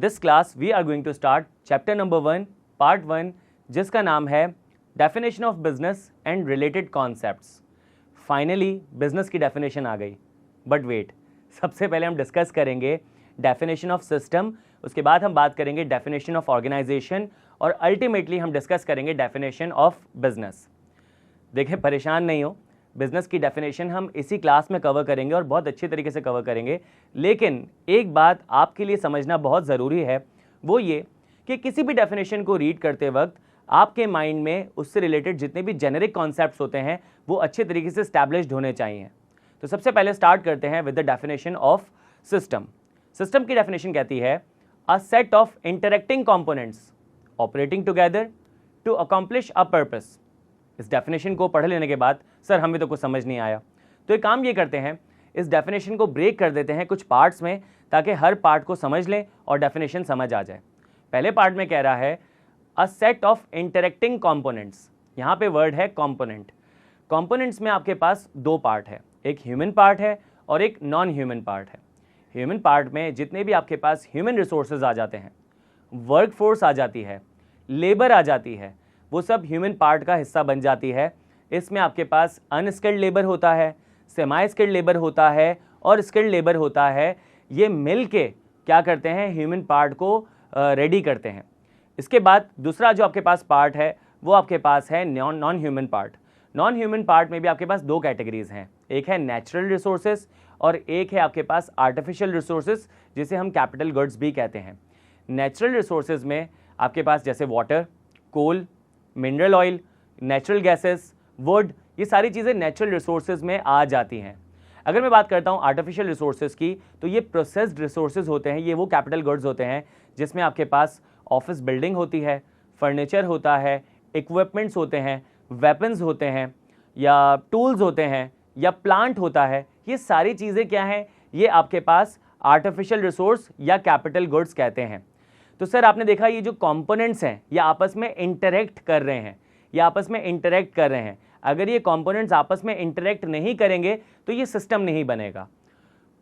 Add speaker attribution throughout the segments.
Speaker 1: this class we are going to start chapter number 1 part 1 जिसका नाम है Definition of Business and Related Concepts। Finally business की definition आ गई, but wait, सबसे पहले हम डिस्कस करेंगे डेफिनेशन ऑफ सिस्टम, उसके बाद हम बात करेंगे डेफिनेशन ऑफ ऑर्गेनाइजेशन और अल्टीमेटली हम डिस्कस करेंगे डेफिनेशन ऑफ बिजनेस। देखें, परेशान नहीं हो, बिजनेस की डेफिनेशन हम इसी क्लास में कवर करेंगे और बहुत अच्छी तरीके से कवर करेंगे। लेकिन एक बात आपके लिए समझना बहुत ज़रूरी है, वो ये कि किसी भी डेफिनेशन को रीड करते वक्त आपके माइंड में उससे रिलेटेड जितने भी जेनेरिक कॉन्सेप्ट्स होते हैं वो अच्छे तरीके से स्टैब्लिश्ड होने चाहिए। तो सबसे पहले स्टार्ट करते हैं with the definition of system. System की डेफिनेशन कहती है a set of interacting components operating together to accomplish a purpose. इस डेफिनेशन को पढ़ लेने के बाद सर हमें तो कुछ समझ नहीं आया, तो एक काम ये करते हैं, इस डेफिनेशन को ब्रेक कर देते हैं कुछ पार्ट्स में ताकि हर पार्ट को समझ लें और डेफिनेशन समझ आ जाए। पहले पार्ट में कह रहा है a set of interacting components. यहाँ पे वर्ड है कंपोनेंट। कंपोनेंट्स में आपके पास दो पार्ट है, एक ह्यूमन पार्ट है और एक नॉन ह्यूमन पार्ट है। ह्यूमन पार्ट में जितने भी आपके पास ह्यूमन रिसोर्सेज आ जाते हैं, वर्क फोर्स आ जाती है, लेबर आ जाती है, वो सब ह्यूमन पार्ट का हिस्सा बन जाती है। इसमें आपके पास अनस्किल्ड लेबर होता है, सेमी स्किल्ड लेबर होता है और स्किल्ड लेबर होता है। ये मिल के क्या करते हैं, ह्यूमन पार्ट को रेडी करते हैं। इसके बाद दूसरा जो आपके पास पार्ट है वो आपके पास है non human part. Non human part में भी आपके पास दो कैटेगरीज हैं, एक है नेचुरल रिसोर्सेज और एक है आपके पास आर्टिफिशियल रिसोर्सेज, जिसे हम कैपिटल गुड्स भी कहते हैं। नेचुरल रिसोर्सेज में आपके पास जैसे water, coal, mineral oil, natural gases, wood, ये सारी चीज़ें नेचुरल रिसोर्सेज में आ जाती हैं। अगर मैं बात करता हूँ आर्टिफिशियल रिसोर्सेज की, तो ये प्रोसेस्ड रिसोर्सेज होते हैं, ये वो कैपिटल गुड्स होते हैं जिसमें आपके पास ऑफिस बिल्डिंग होती है, फर्नीचर होता है, इक्विपमेंट्स होते हैं, वेपन्स होते हैं या टूल्स होते हैं या प्लांट होता है। ये सारी चीज़ें क्या हैं, ये आपके पास आर्टिफिशियल रिसोर्स या कैपिटल गुड्स कहते हैं। तो सर आपने देखा ये जो कंपोनेंट्स हैं ये आपस में इंटरेक्ट कर रहे हैं, ये आपस में इंटरेक्ट कर रहे हैं। अगर ये कंपोनेंट्स आपस में इंटरेक्ट नहीं करेंगे तो ये सिस्टम नहीं बनेगा।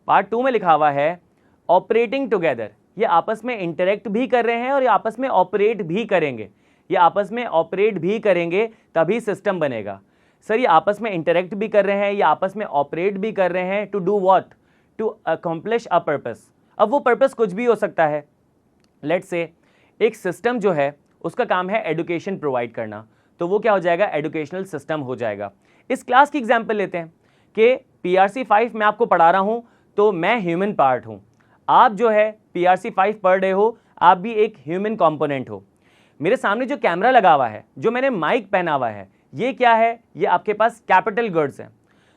Speaker 1: पार्ट 2 में लिखा हुआ है ऑपरेटिंग टुगेदर। ये आपस में इंटरेक्ट भी कर रहे हैं और ये आपस में ऑपरेट भी करेंगे, ये आपस में ऑपरेट भी करेंगे तभी सिस्टम बनेगा। सर ये आपस में इंटरेक्ट भी कर रहे हैं, ये आपस में ऑपरेट भी कर रहे हैं, to do what, to accomplish a purpose. अब वो पर्पस कुछ भी हो सकता है। लेट्स से एक सिस्टम जो है उसका काम है एजुकेशन प्रोवाइड करना, तो वो क्या हो जाएगा, एजुकेशनल सिस्टम हो जाएगा। इस क्लास की एग्जांपल लेते हैं कि PRC 5 मैं आपको पढ़ा रहा हूं तो मैं ह्यूमन पार्ट हूं, आप जो है PRC 5 पढ़ रहे हो, आप भी एक ह्यूमन कंपोनेंट हो। मेरे सामने जो कैमरा लगा हुआ है, जो मैंने माइक पहना हुआ है, ये क्या है, ये आपके पास कैपिटल गुड्स हैं।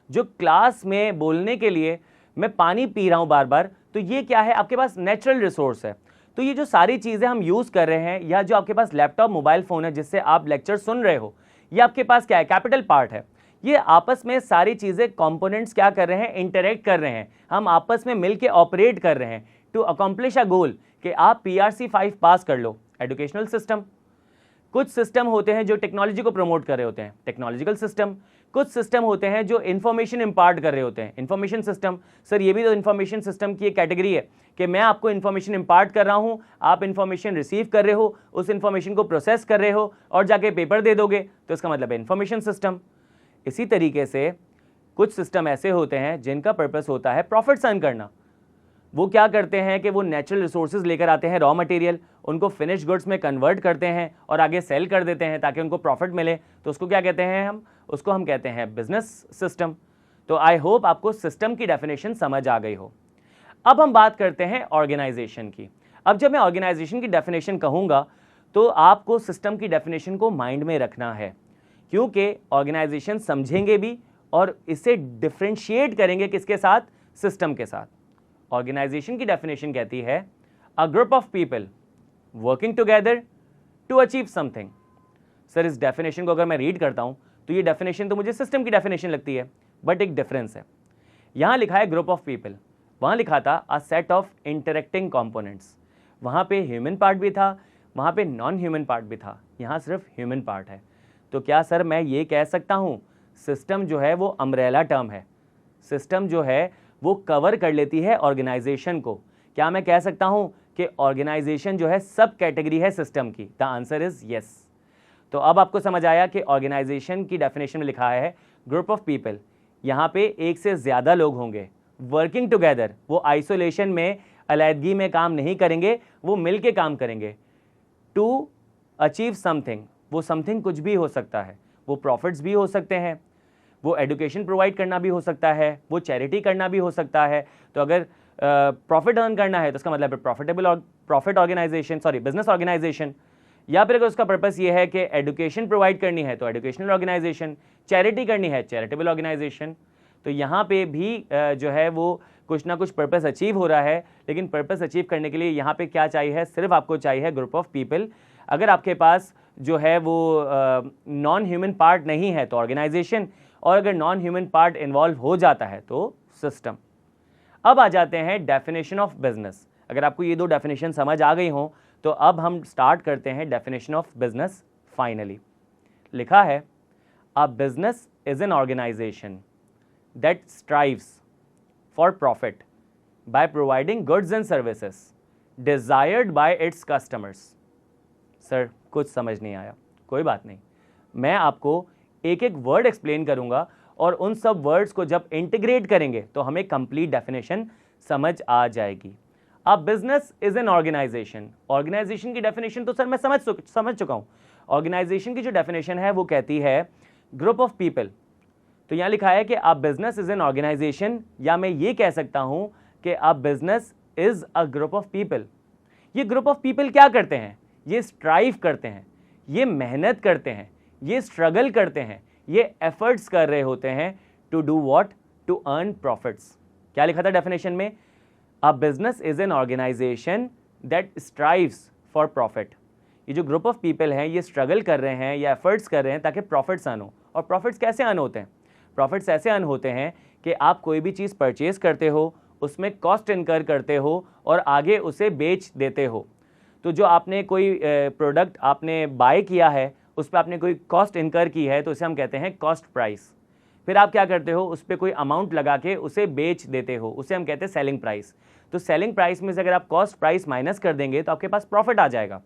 Speaker 1: जो क्लास में बोलने के लिए मैं पानी पी रहा हूं बार बार, तो ये क्या है, आपके पास नेचुरल रिसोर्स है। तो ये जो सारी चीज़ें हम यूज़ कर रहे हैं या जो आपके पास लैपटॉप, मोबाइल फ़ोन है जिससे आप लेक्चर सुन रहे हो, ये आपके पास क्या है, कैपिटल पार्ट है। ये आपस में सारी चीज़ें कंपोनेंट्स क्या कर रहे हैं, इंटरेक्ट कर रहे हैं, हम आपस में मिलके ऑपरेट कर रहे हैं टू अकॉम्प्लिश अ गोल कि आप PRC 5 पास कर लो, एजुकेशनल सिस्टम। कुछ सिस्टम होते हैं जो टेक्नोलॉजी को प्रमोट कर रहे होते हैं, टेक्नोलॉजिकल सिस्टम। कुछ सिस्टम होते हैं जो इन्फॉर्मेशन इम्पार्ट कर रहे होते हैं, इन्फॉर्मेशन सिस्टम। सर ये भी तो इन्फॉर्मेशन सिस्टम की एक कैटेगरी है कि मैं आपको इन्फॉर्मेशन इम्पार्ट कर रहा हूं, आप इन्फॉर्मेशन रिसीव कर रहे हो, उस इन्फॉर्मेशन को प्रोसेस कर रहे हो और जाके पेपर दे दोगे, तो इसका मतलब है इन्फॉर्मेशन सिस्टम। इसी तरीके से कुछ सिस्टम ऐसे होते हैं जिनका पर्पस होता है प्रॉफिट्स अर्न करना। वो क्या करते हैं कि वो नेचुरल रिसोर्सेज लेकर आते हैं, रॉ मटेरियल, उनको फिनिश गुड्स में कन्वर्ट करते हैं और आगे सेल कर देते हैं ताकि उनको प्रॉफिट मिले। तो उसको क्या कहते हैं, उसको हम कहते हैं बिजनेस सिस्टम। तो आई होप आपको सिस्टम की डेफिनेशन समझ आ गई हो। अब हम बात करते हैं ऑर्गेनाइजेशन की। अब जब मैं ऑर्गेनाइजेशन की डेफिनेशन कहूँगा तो आपको सिस्टम की डेफिनेशन को माइंड में रखना है, क्योंकि ऑर्गेनाइजेशन समझेंगे भी और इसे डिफ्रेंशिएट करेंगे किसके साथ, सिस्टम के साथ। ऑर्गेनाइजेशन की डेफिनेशन कहती है a group of people working together to achieve something. Sir इस डेफिनेशन को अगर मैं रीड करता हूं तो ये डेफिनेशन तो मुझे सिस्टम की डेफिनेशन लगती है, बट एक डिफरेंस है। यहां लिखा है ग्रुप ऑफ पीपल, वहां लिखा था अ सेट ऑफ इंटरेक्टिंग कंपोनेंट्स। वहां पे ह्यूमन पार्ट भी था, वहां पे नॉन ह्यूमन पार्ट भी था, यहां सिर्फ ह्यूमन पार्ट है। तो क्या सर मैं ये कह सकता हूं सिस्टम जो है वो अम्ब्रेला टर्म है, सिस्टम जो है वो कवर कर लेती है ऑर्गेनाइजेशन को। क्या मैं कह सकता हूं कि ऑर्गेनाइजेशन जो है सब कैटेगरी है सिस्टम की? The answer is yes. तो अब आपको समझ आया कि ऑर्गेनाइजेशन की डेफिनेशन में लिखा है ग्रुप ऑफ पीपल, यहाँ पे एक से ज़्यादा लोग होंगे वर्किंग टुगेदर, वो आइसोलेशन में अलैदगी में काम नहीं करेंगे, वो मिल के काम करेंगे टू अचीव समथिंग। वो समथिंग कुछ भी हो सकता है, वो प्रॉफिट्स भी हो सकते हैं, वो एजुकेशन प्रोवाइड करना भी हो सकता है, वो चैरिटी करना भी हो सकता है। तो अगर प्रॉफिट अर्न करना है तो इसका मतलब है profit organisation, sorry business organisation. या फिर अगर उसका पर्पस ये है कि एजुकेशन प्रोवाइड करनी है तो एजुकेशनल ऑर्गेनाइजेशन, चैरिटी करनी है चैरिटेबल ऑर्गेनाइजेशन। तो यहाँ पे भी जो है वो कुछ ना कुछ पर्पस अचीव हो रहा है, लेकिन पर्पस अचीव करने के लिए यहाँ पे क्या चाहिए है? सिर्फ आपको चाहिए ग्रुप ऑफ पीपल। अगर आपके पास जो है वो नॉन ह्यूमन पार्ट नहीं है तो ऑर्गेनाइजेशन, और अगर नॉन ह्यूमन पार्ट इन्वॉल्व हो जाता है तो सिस्टम। अब आ जाते हैं डेफिनेशन ऑफ बिजनेस। अगर आपको ये दो डेफिनेशन समझ आ गई हो तो अब हम स्टार्ट करते हैं डेफिनेशन ऑफ बिजनेस। फाइनली लिखा है a business is an organisation that strives for profit by providing goods and services desired by its customers. Sir कुछ समझ नहीं आया, कोई बात नहीं, मैं आपको एक एक वर्ड एक्सप्लेन करूंगा और उन सब वर्ड्स को जब इंटीग्रेट करेंगे तो हमें कंप्लीट डेफिनेशन समझ आ जाएगी। अब business is an organisation, organisation की डेफिनेशन तो सर मैं समझ चुका हूं। ऑर्गेनाइजेशन की जो डेफिनेशन है वो कहती है ग्रुप ऑफ पीपल। तो यहां लिखा है कि अब बिजनेस इज एन ऑर्गेनाइजेशन, या मैं ये कह सकता हूं कि अब business is a group of people. ये ग्रुप ऑफ पीपल क्या करते हैं? ये स्ट्राइव करते हैं, ये मेहनत करते हैं, ये स्ट्रगल करते हैं, ये एफर्ट्स कर रहे होते हैं to do what? To earn profits. क्या लिखा था डेफिनेशन में? A business is an organisation that strives for profit. ये जो ग्रुप ऑफ पीपल हैं ये स्ट्रगल कर रहे हैं या एफर्ट्स कर रहे हैं ताकि प्रॉफिट्स अर्न हो। और प्रॉफिट्स कैसे अर्न होते हैं? प्रॉफिट्स ऐसे अर्न होते हैं कि आप कोई भी चीज़ परचेज करते हो, उसमें कॉस्ट इनकर करते हो और आगे उसे बेच देते हो। तो जो आपने कोई प्रोडक्ट आपने बाय किया है उस पर आपने कोई कॉस्ट इनकर की है तो उसे हम कहते हैं कॉस्ट प्राइस। फिर आप क्या करते हो? उस पर कोई अमाउंट लगा के उसे बेच देते हो, उसे हम कहते हैं सेलिंग प्राइस। तो सेलिंग प्राइस में से अगर आप कॉस्ट प्राइस माइनस कर देंगे तो आपके पास प्रॉफिट आ जाएगा।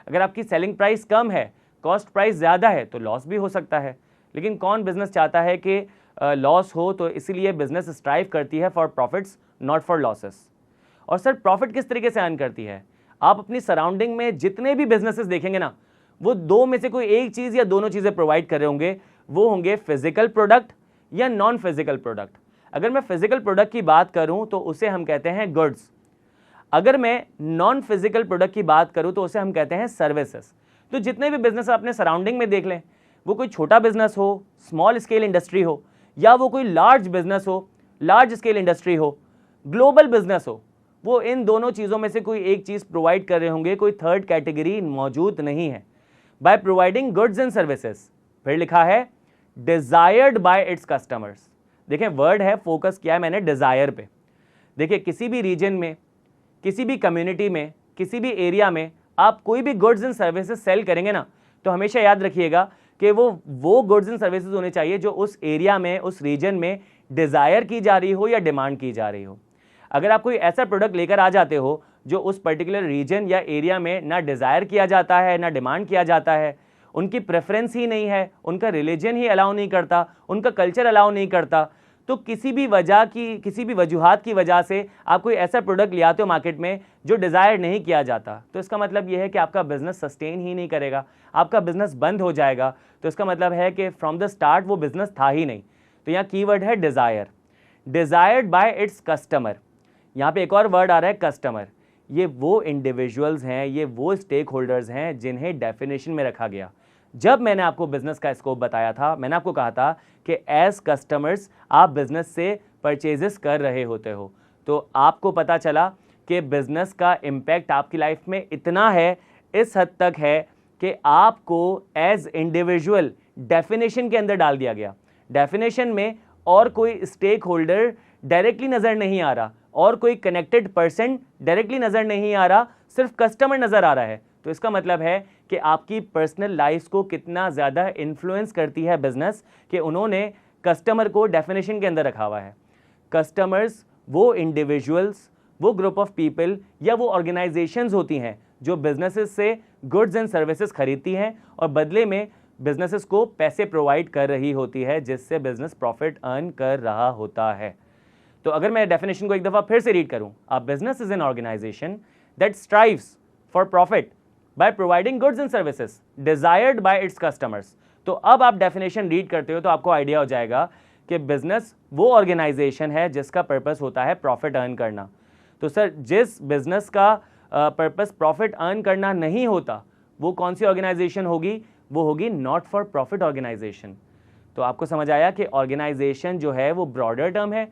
Speaker 1: अगर आपकी सेलिंग प्राइस कम है, कॉस्ट प्राइस ज़्यादा है तो लॉस भी हो सकता है। लेकिन कौन बिजनेस चाहता है कि लॉस हो? तो इसीलिए बिजनेस स्ट्राइव करती है for profits not for losses. और सर प्रॉफिट किस तरीके से अर्न करती है? आप अपनी सराउंडिंग में जितने भी बिजनेसेस देखेंगे ना, वो दो में से कोई एक चीज़ या दोनों चीज़ें प्रोवाइड कर रहे होंगे। वो होंगे फिजिकल प्रोडक्ट या नॉन फिजिकल प्रोडक्ट। अगर मैं फिजिकल प्रोडक्ट की बात करूं तो उसे हम कहते हैं गुड्स। अगर मैं नॉन फिजिकल प्रोडक्ट की बात करूं तो उसे हम कहते हैं सर्विसेज। तो जितने भी बिजनेस अपने सराउंडिंग में देख लें, वो कोई छोटा बिजनेस हो, स्मॉल स्केल इंडस्ट्री हो, या वो कोई लार्ज बिजनेस हो, लार्ज स्केल इंडस्ट्री हो, ग्लोबल बिजनेस हो, वो इन दोनों चीज़ों में से कोई एक चीज़ प्रोवाइड कर रहे होंगे, कोई थर्ड कैटेगरी मौजूद नहीं है। Bye providing goods and services, फिर लिखा है डिजायर्ड बाय इट्स कस्टमर्स। देखें वर्ड है, फोकस किया है मैंने डिजायर पे। देखिए किसी भी रीजन में, किसी भी कम्युनिटी में, किसी भी एरिया में आप कोई भी गुड्स एंड सर्विसेज सेल करेंगे ना, तो हमेशा याद रखिएगा कि वो गुड्स एंड सर्विसेज होने चाहिए जो उस एरिया में, उस रीजन में डिजायर की जा रही हो या डिमांड की जा रही हो। अगर आप कोई ऐसा प्रोडक्ट लेकर आ जाते हो जो उस पर्टिकुलर रीजन या एरिया में ना डिजायर किया जाता है ना डिमांड किया जाता है, उनकी प्रेफरेंस ही नहीं है, उनका रिलीजन ही अलाउ नहीं करता, उनका कल्चर अलाउ नहीं करता, तो किसी भी वजूहात की वजह से आप कोई ऐसा प्रोडक्ट ले आते हो मार्केट में जो डिज़ायर नहीं किया जाता, तो इसका मतलब यह है कि आपका बिजनेस सस्टेन ही नहीं करेगा, आपका बिजनेस बंद हो जाएगा। तो इसका मतलब है कि फ्रॉम द स्टार्ट वो बिजनेस था ही नहीं। तो यहाँ कीवर्ड है desire, desired bye its customer. यहाँ पे एक और वर्ड आ रहा है कस्टमर। ये वो इंडिविजुअल्स हैं, ये वो स्टेक होल्डर्स हैं जिन्हें डेफिनेशन में रखा गया। जब मैंने आपको बिजनेस का स्कोप बताया था, मैंने आपको कहा था कि एज कस्टमर्स आप बिजनेस से परचेजेस कर रहे होते हो, तो आपको पता चला कि बिजनेस का इम्पैक्ट आपकी लाइफ में इतना है, इस हद तक है कि आपको एज इंडिविजुअल डेफिनेशन के अंदर डाल दिया गया। डेफिनेशन में और कोई स्टेक होल्डर डायरेक्टली नज़र नहीं आ रहा और कोई कनेक्टेड पर्सन डायरेक्टली नज़र नहीं आ रहा, सिर्फ कस्टमर नज़र आ रहा है। तो इसका मतलब है कि आपकी पर्सनल लाइफ को कितना ज़्यादा इन्फ्लुएंस करती है बिजनेस, कि उन्होंने कस्टमर को डेफिनेशन के अंदर रखा हुआ है। कस्टमर्स वो इंडिविजुअल्स, वो ग्रुप ऑफ पीपल या वो ऑर्गेनाइजेशंस होती हैं जो बिजनेसेस से गुड्स एंड सर्विसेज खरीदती हैं और बदले में बिजनेसेस को पैसे प्रोवाइड कर रही होती है, जिससे बिजनेस प्रॉफिट अर्न कर रहा होता है। तो अगर मैं डेफिनेशन को एक दफा फिर से रीड करूं, a business is an organisation that strives for profit by providing goods and services desired by its customers. तो अब आप डेफिनेशन रीड करते हो तो आपको आइडिया हो जाएगा कि बिजनेस वो ऑर्गेनाइजेशन है जिसका पर्पस होता है प्रॉफिट अर्न करना। तो सर, जिस बिजनेस का पर्पस प्रॉफिट अर्न करना नहीं होता वो कौन सी ऑर्गेनाइजेशन होगी? वो होगी नॉट फॉर प्रॉफिट ऑर्गेनाइजेशन। तो आपको समझ आया कि ऑर्गेनाइजेशन जो है वो ब्रॉडर टर्म है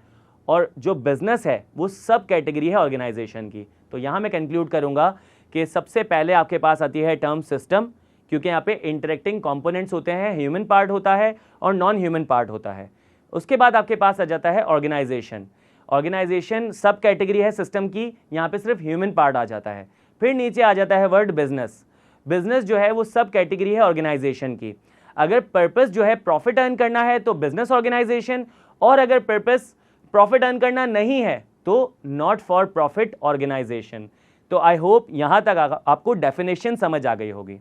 Speaker 1: और जो बिजनेस है वो सब कैटेगरी है ऑर्गेनाइजेशन की। तो यहाँ मैं कंक्लूड करूँगा कि सबसे पहले आपके पास आती है टर्म सिस्टम, क्योंकि यहाँ पे इंटरेक्टिंग कंपोनेंट्स होते हैं, ह्यूमन पार्ट होता है और नॉन ह्यूमन पार्ट होता है। उसके बाद आपके पास आ जाता है ऑर्गेनाइजेशन। ऑर्गेनाइजेशन सब कैटेगरी है सिस्टम की, यहाँ पे सिर्फ ह्यूमन पार्ट आ जाता है। फिर नीचे आ जाता है वर्ड बिजनेस। बिजनेस जो है वो सब कैटेगरी है ऑर्गेनाइजेशन की। अगर पर्पस जो है प्रॉफिट अर्न करना है तो बिजनेस ऑर्गेनाइजेशन, और अगर पर्पस प्रॉफिट अर्न करना नहीं है तो नॉट फॉर प्रॉफिट ऑर्गेनाइजेशन। तो आई होप यहां तक आपको डेफिनेशन समझ आ गई होगी।